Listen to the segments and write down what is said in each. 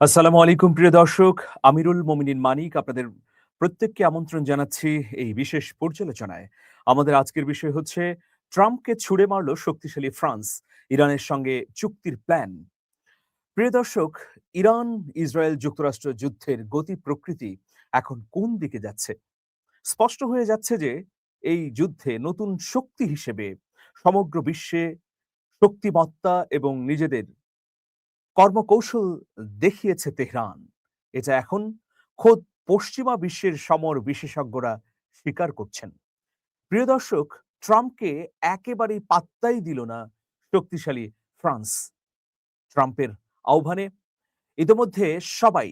আসসালামু আলাইকুম প্রিয় দর্শক। আমিরুল মোমিনিন মানিক আপনাদের প্রত্যেককে আমন্ত্রণ জানাচ্ছি এই বিশেষ পর্যালোচনায়। আমাদের আজকের বিষয় হচ্ছে ট্রাম্পকে ছুঁড়ে মারল শক্তিশালী ফ্রান্স, ইরানের সঙ্গে চুক্তির প্ল্যান। প্রিয় দর্শক, ইরান ইসরায়েল যুক্তরাষ্ট্র যুদ্ধের গতি প্রকৃতি এখন কোন দিকে যাচ্ছে? স্পষ্ট হয়ে যাচ্ছে যে এই যুদ্ধে নতুন শক্তি হিসেবে সমগ্র বিশ্বে শক্তিমত্তা এবং নিজেদের কর্মকৌশল দেখিয়েছে তেহরান। এটা এখন খোদ পশ্চিমা বিশ্বের সমর বিশেষজ্ঞরা স্বীকার করছেন। প্রিয় দর্শক, ট্রাম্পকে একেবারেই পাত্তাই দিল না শক্তিশালী ফ্রান্স। ট্রাম্পের আহ্বানে ইতোমধ্যে সবাই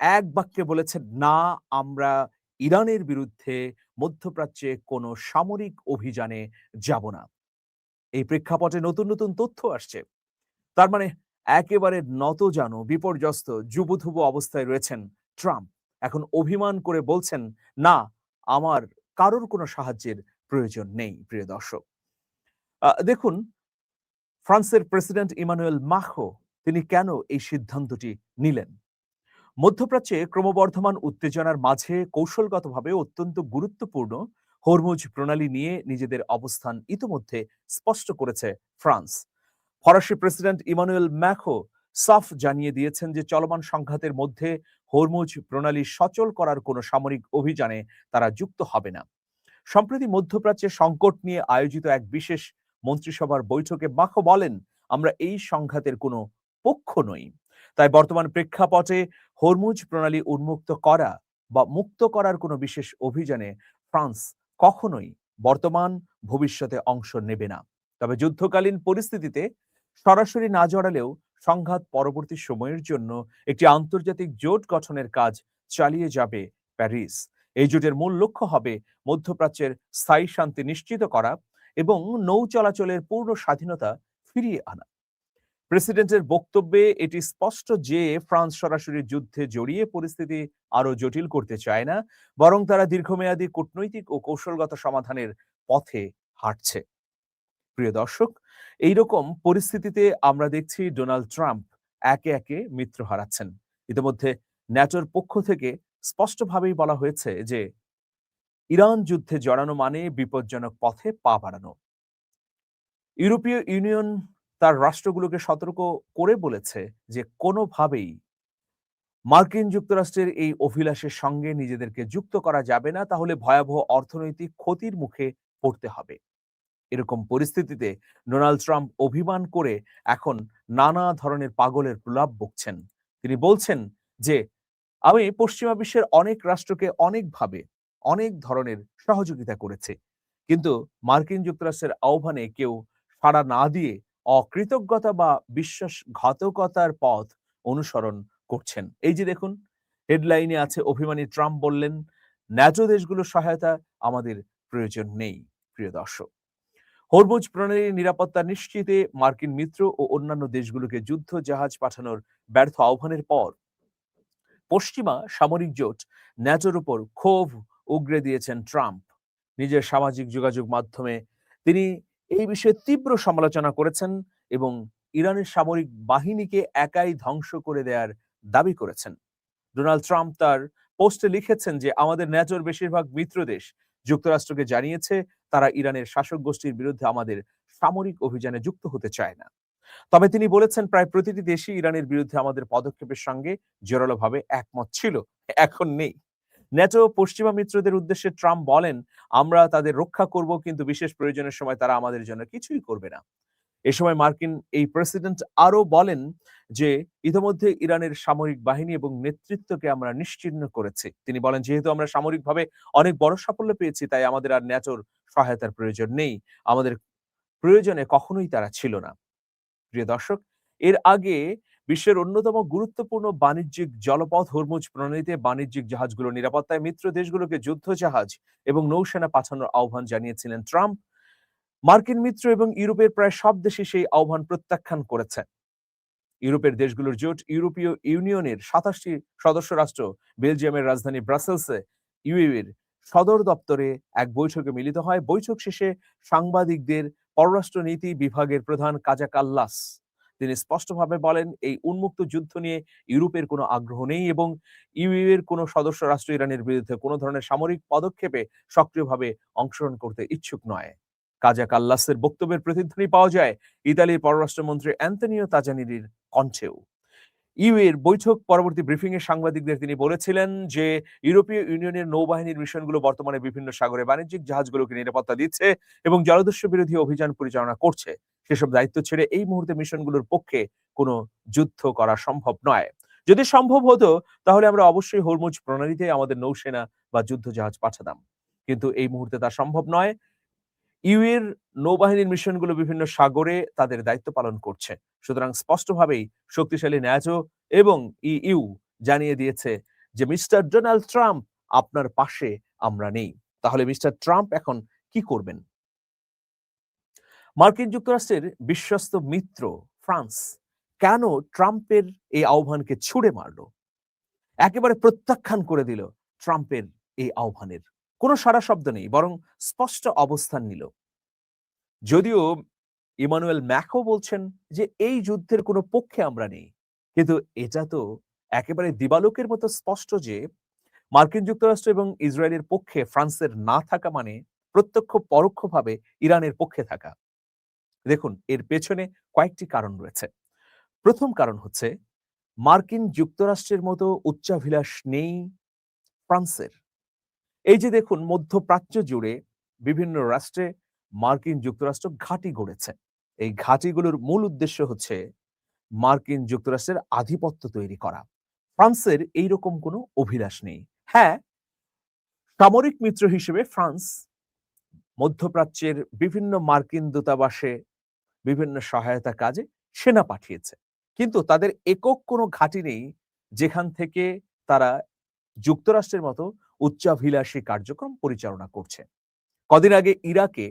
এক বাক্যে বলেছেন, না, আমরা ইরানের বিরুদ্ধে মধ্যপ্রাচ্যে কোনো সামরিক অভিযানে যাব না। এই প্রেক্ষাপটে নতুন নতুন তথ্য আসছে। তার মানে একেবারে নতজানু বিপর্যস্ত জুবুথুবু অবস্থায় রয়েছেন ট্রাম্প। এখন অভিমান করে বলছেন, না, আমার কারোর কোনো সাহায্যের প্রয়োজন নেই। প্রিয় দর্শক, দেখুন, ফ্রান্সের প্রেসিডেন্ট ইমানুয়েল মাখো তিনি কেন এই সিদ্ধান্তটি নিলেন? মধ্যপ্রাচ্যে ক্রমবর্ধমান উত্তেজনার মাঝে কৌশলগতভাবে অত্যন্ত গুরুত্বপূর্ণ হরমুজ প্রণালী নিয়ে নিজেদের অবস্থান ইতোমধ্যে স্পষ্ট করেছে ফ্রান্স। ফরাসি প্রেসিডেন্ট ইমানুয়েল ম্যাখো সাফ জানিয়ে দিয়েছেন যে চলমান সংঘাতের মধ্যে হরমুজ প্রণালী সচল করার কোনো সামরিক অভিযানে তারা যুক্ত হবে না। সম্প্রতি মধ্যপ্রাচ্যের সংকট নিয়ে আয়োজিত এক বিশেষ মন্ত্রিসভার বৈঠকে মাখো বলেন, আমরা এই সংঘাতের কোনো পক্ষ নই। তাই বর্তমান প্রেক্ষাপটে হরমুজ প্রণালী উন্মুক্ত করা বা মুক্ত করার কোনো বিশেষ অভিযানে ফ্রান্স কখনোই বর্তমান ভবিষ্যতে অংশ নেবে না। তবে যুদ্ধকালীন পরিস্থিতিতে সরাসরি না জড়ালেও সংঘাত পরবর্তী সময়ের জন্য একটি আন্তর্জাতিক জোট গঠনের কাজ চালিয়ে যাবে প্যারিস। এই জোটের মূল লক্ষ্য হবে মধ্যপ্রাচ্যের স্থায়ী শান্তি নিশ্চিত করা এবং নৌ চলাচলের পূর্ণ স্বাধীনতা ফিরিয়ে আনা। প্রেসিডেন্টের বক্তব্যে এটি স্পষ্ট যে ফ্রান্স সরাসরি যুদ্ধে জড়িয়ে পরিস্থিতি আরো জটিল করতে চায় না, বরং তারা দীর্ঘমেয়াদী কূটনৈতিক ও কৌশলগত সমাধানের পথে হাঁটছে। প্রিয় দর্শক, এইরকম পরিস্থিতিতে আমরা দেখছি ডোনাল্ড ট্রাম্প একে একে মিত্র হারাচ্ছেন। ইতিমধ্যে ন্যাটোর পক্ষ থেকে স্পষ্টভাবেই বলা হয়েছে যে ইরান যুদ্ধে জড়ানো মানে বিপজ্জনক পথে পা বাড়ানো। ইউরোপীয় ইউনিয়ন তার রাষ্ট্রগুলোকে সতর্ক করে বলেছে যে কোনোভাবেই মার্কিন যুক্তরাষ্ট্রের এই অভিলাষের সঙ্গে নিজেদেরকে যুক্ত করা যাবে না, তাহলে ভয়াবহ অর্থনৈতিক ক্ষতির মুখে পড়তে হবে। এরকম পরিস্থিতিতে ডোনাল্ড ট্রাম্প অভিমান করে এখন নানা ধরনের পাগলের প্রলাপ বকছেন। তিনি বলছেন যে আমি পশ্চিমা বিশ্বের অনেক রাষ্ট্রকে অনেকভাবে অনেক ধরনের সহযোগিতা করেছে, কিন্তু মার্কিন যুক্তরাষ্ট্রের আহ্বানে কেউ সাড়া না দিয়ে অকৃতজ্ঞতা বা বিশ্বাসঘাতকতার পথ অনুসরণ করছেন। এই যে দেখুন, হেডলাইনে আছে, অভিমানী ট্রাম্প বললেন, ন্যাটো দেশগুলোর সহায়তা আমাদের প্রয়োজন নেই। প্রিয় দর্শক, হরমুজ প্রণালীর নিরাপত্তা নিশ্চিতে মার্কিন মিত্র ও অন্যান্য দেশগুলোকে যুদ্ধ জাহাজ পাঠানোর ব্যর্থ আহ্বানের পর পশ্চিমা সামরিক জোট ন্যাটোর উপর ক্ষোভ উগরে দিয়েছেন ট্রাম্প। নিজের সামাজিক যোগাযোগ মাধ্যমে তিনি এই বিষয়ে তীব্র সমালোচনা করেছেন এবং ইরানের সামরিক বাহিনীকে একাই ধ্বংস করে দেওয়ার দাবি করেছেন। ডোনাল্ড ট্রাম্প তার পোস্টে লিখেছেন যে আমাদের ন্যাটোর বেশিরভাগ মিত্র দেশ যুক্তরাষ্ট্রকে জানিয়েছে তারা ইরানের শাসক গোষ্ঠীর বিরুদ্ধে আমাদের সামরিক অভিযানে যুক্ত হতে চায় না। তবে তিনি বলেছেন প্রায় প্রতিটি দেশই ইরানের বিরুদ্ধে আমাদের পদক্ষেপের সঙ্গে জোরালোভাবে একমত ছিল, এখন নেই। ন্যাটো পশ্চিমা মিত্রদের উদ্দেশ্যে ট্রাম্প বলেন, আমরা তাদের রক্ষা করব, কিন্তু বিশেষ প্রয়োজনের সময় তারা আমাদের জন্য কিছুই করবে না। এ সময় মার্কিন এই প্রেসিডেন্ট আরো বলেন যে ইতিমধ্যে ইরানের সামরিক বাহিনী এবং নেতৃত্বকে আমরা নিশ্চিহ্ন করেছি। তিনি বলেন, যেহেতু আমরা সামরিকভাবে অনেক বড় সাফল্য পেয়েছি, তাই আমাদের আর ন্যাটোর সহায়তার প্রয়োজন নেই। আমাদের প্রয়োজনে কখনোই তারা ছিল না। প্রিয় দর্শক, এর আগে বিশ্বের অন্যতম গুরুত্বপূর্ণ বাণিজ্যিক জলপথ হরমুজ প্রণালীতে বাণিজ্যিক জাহাজগুলোর নিরাপত্তায় মিত্র দেশগুলোকে যুদ্ধ জাহাজ এবং নৌসেনা পাঠানোর আহ্বান জানিয়েছিলেন ট্রাম্প। মার্কিন মিত্র এবং ইউরোপের প্রায় সব দেশই সেই আহ্বান প্রত্যাখ্যান করেছে। ইউরোপের দেশগুলোর জোট ইউরোপীয় ইউনিয়নের ২৭টি সদস্য রাষ্ট্র বেলজিয়ামের রাজধানী ব্রাসেলসে ইউইর সদর দপ্তরে এক বৈঠকে মিলিত হয়। বৈঠক শেষে সাংবাদিকদের পররাষ্ট্র নীতি বিভাগের প্রধান কাজা কাল্লাস তিনি স্পষ্টভাবে বলেন এই উন্মুক্ত যুদ্ধ নিয়ে ইউরোপের কোনো আগ্রহ নেই এবং ইউ এর কোনো সদস্য রাষ্ট্র ইরানের বিরুদ্ধে কোনো ধরনের সামরিক পদক্ষেপে সক্রিয়ভাবে অংশগ্রহণ করতে ইচ্ছুক নয়। কাজা কাল্লাসের বক্তব্যের প্রতিধ্বনি পাওয়া যায় ইতালির পররাষ্ট্রমন্ত্রী অ্যান্তনিও তাজানির কণ্ঠেও। ইউ এর বৈঠক পরবর্তী ব্রিফিং এ সাংবাদিকদের তিনি বলেছিলেন যে ইউরোপীয় ইউনিয়নের নৌবাহিনীর মিশনগুলো বর্তমানে বিভিন্ন সাগরে বাণিজ্যিক জাহাজগুলোকে নিরাপত্তা দিচ্ছে এবং জলদস্যু বিরোধী অভিযান পরিচালনা করছে। সেসব দায়িত্ব ছেড়ে এই মুহূর্তে মিশনগুলোর পক্ষে কোনো যুদ্ধ করা সম্ভব নয়। যদি সম্ভব হতো তাহলে আমরা অবশ্যই হরমুজ প্রণালীতে আমাদের নৌসেনা বা যুদ্ধ জাহাজ পাঠাতাম, কিন্তু এই মুহূর্তে তা সম্ভব নয়। ইউ এর নৌবাহিনীর মিশনগুলো বিভিন্ন সাগরে তাদের দায়িত্ব পালন করছে। সুতরাং স্পষ্টভাবেই শক্তিশালী ন্যাটো এবং ইইউ জানিয়ে দিয়েছে যে মিস্টার ডোনাল্ড ট্রাম্প আপনার পাশে আমরা নেই। তাহলে মিস্টার ট্রাম্প এখন কি করবেন? মার্কিন যুক্তরাষ্ট্রের বিশ্বস্ত মিত্র ফ্রান্স কেন ট্রাম্পের এই আহ্বানকে ছুড়ে মারল, একেবারে প্রত্যাখ্যান করে দিল ট্রাম্পের এই আহ্বানের? কোনো সারা শব্দ নেই, বরং স্পষ্ট অবস্থান নিল। যদিও ইমানুয়েল ম্যাক্রো বলছেন যে এই যুদ্ধের কোনো পক্ষে আমরা নেই, কিন্তু এটা তো একেবারে দিবালোকের মতো স্পষ্ট যে মার্কিন যুক্তরাষ্ট্র এবং ইসরায়েলের পক্ষে ফ্রান্সের না থাকা মানে প্রত্যক্ষ পরোক্ষভাবে ইরানের পক্ষে থাকা। দেখুন, এর পেছনে কয়েকটি কারণ রয়েছে। প্রথম কারণ হচ্ছে মার্কিন যুক্তরাষ্ট্রের মতো উচ্চাভিলাষ নেই ফ্রান্সের। এই যে দেখুন, মধ্যপ্রাচ্য জুড়ে বিভিন্ন রাষ্ট্রে মার্কিন যুক্তরাষ্ট্র ঘাঁটি গড়েছে। এই ঘাঁটিগুলোর মূল উদ্দেশ্য হচ্ছে মার্কিন যুক্তরাষ্ট্রের আধিপত্য তৈরি করা। ফ্রান্সের এইরকম কোনো অভিলাষ নেই। হ্যাঁ, সামরিক মিত্র হিসেবে ফ্রান্স মধ্যপ্রাচ্যের বিভিন্ন মার্কিন দূতাবাসে বিভিন্ন সহায়তা কাজে সেনা পাঠিয়েছে, কিন্তু তাদের একক কোনো ঘাঁটি নেই যেখান থেকে তারা যুক্তরাষ্ট্রের মতো উচ্চাভিলাষী কার্যক্রম পরিচালনা করছে। কদিন আগে ইরাকে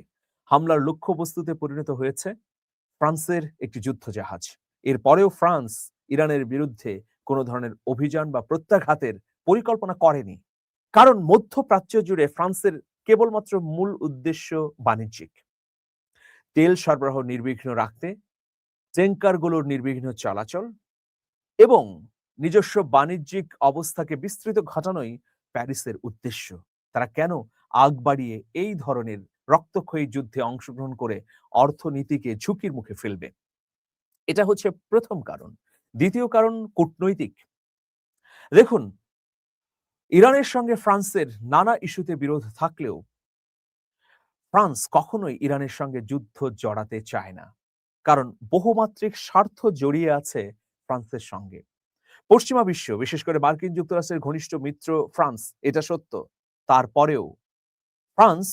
হামলার লক্ষ্যবস্তুতে পরিণত হয়েছে ফ্রান্সের একটি যুদ্ধ জাহাজ। এরপরেও ফ্রান্স ইরানের বিরুদ্ধে কোনো ধরনের অভিযান বা প্রত্যাঘাতের পরিকল্পনা করেনি, কারণ মধ্যপ্রাচ্য জুড়ে ফ্রান্সের কেবলমাত্র মূল উদ্দেশ্য বাণিজ্যিক। তেল সরবরাহ নির্বিঘ্ন রাখতে, ট্যাঙ্কারগুলোর নির্বিঘ্ন চলাচল এবং নিজস্ব বাণিজ্যিক অবস্থাকে বিস্তৃত ঘটানোই প্যারিসের উদ্দেশ্য। তারা কেন আগ বাড়িয়ে এই ধরনের রক্তক্ষয়ী যুদ্ধে অংশগ্রহণ করে অর্থনীতিকে ঝুঁকির মুখে ফেলবে? এটা হচ্ছে প্রথম কারণ। দ্বিতীয় কারণ কূটনৈতিক। দেখুন, ইরানের সঙ্গে ফ্রান্সের নানা ইস্যুতে বিরোধ থাকলেও ফ্রান্স কখনোই ইরানের সঙ্গে যুদ্ধ জড়াতে চায় না, কারণ বহুমাত্রিক স্বার্থ জড়িয়ে আছে ফ্রান্সের সঙ্গে। পশ্চিমা বিশ্ব, বিশেষ করে মার্কিন যুক্তরাষ্ট্রের ঘনিষ্ঠ মিত্র ফ্রান্স, এটা সত্য। তারপরেও ফ্রান্স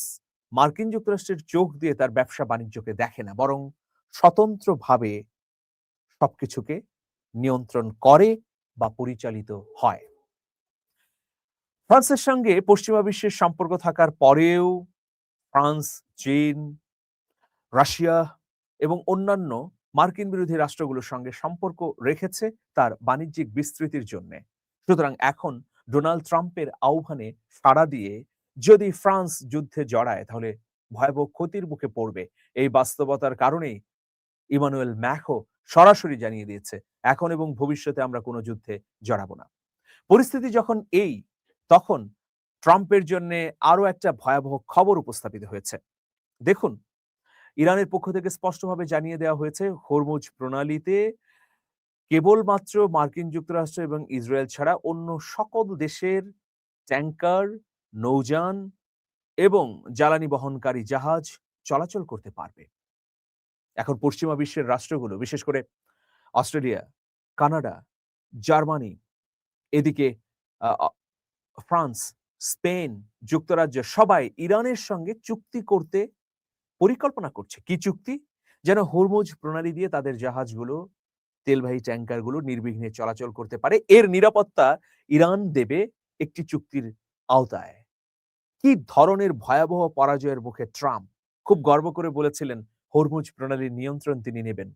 মার্কিন যুক্তরাষ্ট্রের চোখ দিয়ে তার ব্যবসা বাণিজ্যকে দেখে না, বরং স্বতন্ত্রভাবে সবকিছুকে নিয়ন্ত্রণ করে বা পরিচালিত হয়। ফ্রান্সের সঙ্গে পশ্চিমা বিশ্বের সম্পর্ক থাকার পরেও ফ্রান্স, চীন, রাশিয়া এবং অন্যান্য মার্কিন বিরোধী রাষ্ট্রগুলোর সঙ্গে সম্পর্ক রেখেছে তার বাণিজ্যিক বিস্তৃতির জন্য। সুতরাং এখন ডোনাল্ড ট্রাম্পের আহ্বানে সাড়া দিয়ে যদি ফ্রান্স যুদ্ধে জড়ায় তাহলে ভয়াবহ ক্ষতির মুখে পড়বে। এই বাস্তবতার কারণেই ইমানুয়েল ম্যাক্রো সরাসরি জানিয়ে দিয়েছে এখন এবং ভবিষ্যতে আমরা কোনো যুদ্ধে জড়াবো না। পরিস্থিতি যখন এই, তখন ট্রাম্পের জন্য আরো একটা ভয়াবহ খবর উপস্থাপিত হয়েছে। দেখুন, ইরানের পক্ষ থেকে স্পষ্টভাবে জানিয়ে দেওয়া হয়েছে হরমুজ প্রণালীতে কেবলমাত্র মার্কিন যুক্তরাষ্ট্র এবং ইসরায়েল ছাড়া অন্য সকল দেশের ট্যাঙ্কার, নৌযান এবং জ্বালানি বহনকারী জাহাজ চলাচল করতে পারবে। এখন পশ্চিমা বিশ্বের রাষ্ট্রগুলো, বিশেষ করে অস্ট্রেলিয়া, কানাডা, জার্মানি, এদিকে ফ্রান্স, স্পেন, যুক্তরাজ্য, সবাই ইরানের সঙ্গে চুক্তি করতে পরিকল্পনা করছে। কি চুক্তি? যেন হরমুজ প্রণালী দিয়ে তাদের জাহাজগুলো, তেলবাহী ট্যাঙ্কারগুলো নির্বিঘ্নে চলাচল করতে পারে। এর নিরাপত্তা ইরান দেবে একটি চুক্তির আওতায়। কি ধরনের ভয়াবহ পরাজয়ের মুখে ট্রাম্প খুব গর্ব করে বলেছিলেন হরমুজ প্রণালীর নিয়ন্ত্রণ তিনি নেবেন।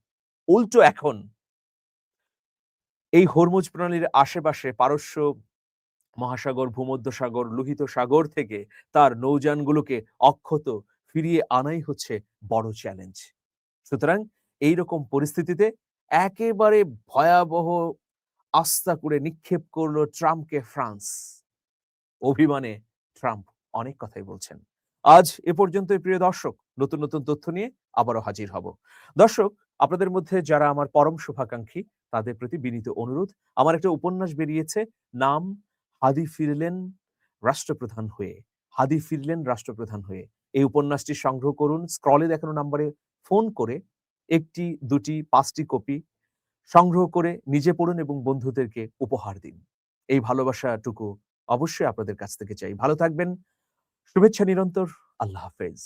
উল্টো এখন এই হরমুজ প্রণালীর আশেপাশে পারস্য মহাসাগর, ভূমধ্যসাগর, লোহিত সাগর থেকে তার নৌযানগুলোকে অক্ষত ফিরিয়ে আনাই হচ্ছে বড় চ্যালেঞ্জ। সুতরাং এইরকম পরিস্থিতিতে একেবারে ভয়াবহ আস্থা করে নিক্ষেপ করল ট্রাম্পকে ফ্রান্স। অভিমানে ট্রাম্প অনেক কথাই বলছেন। আজ এ পর্যন্তই প্রিয় দর্শক। নতুন, নতুন তথ্য নিয়ে আবারও হাজির হব। দর্শক, আপনাদের মধ্যে যারা আমার পরম শুভাকাঙ্ক্ষী তাদের প্রতি বিনীত অনুরোধ, আমার একটা উপন্যাস বেরিয়েছে, নাম 'হাদি ফিরলেন রাষ্ট্রপ্রধান হয়ে'। 'হাদি ফিরলেন রাষ্ট্রপ্রধান হয়ে'। এই উপন্যাসটি সংগ্রহ করুন। স্ক্রলে দেখানো নম্বরে ফোন করে ১ টি, ২ টি, ৫ টি কপি সংগ্রহ করে নিজে পড়ুন এবং বন্ধুদেরকে উপহার দিন। এই ভালোবাসাটুকু অবশ্যই আপনাদের কাছ থেকে চাই। ভালো থাকবেন। শুভেচ্ছা নিরন্তর। আল্লাহ হাফেজ।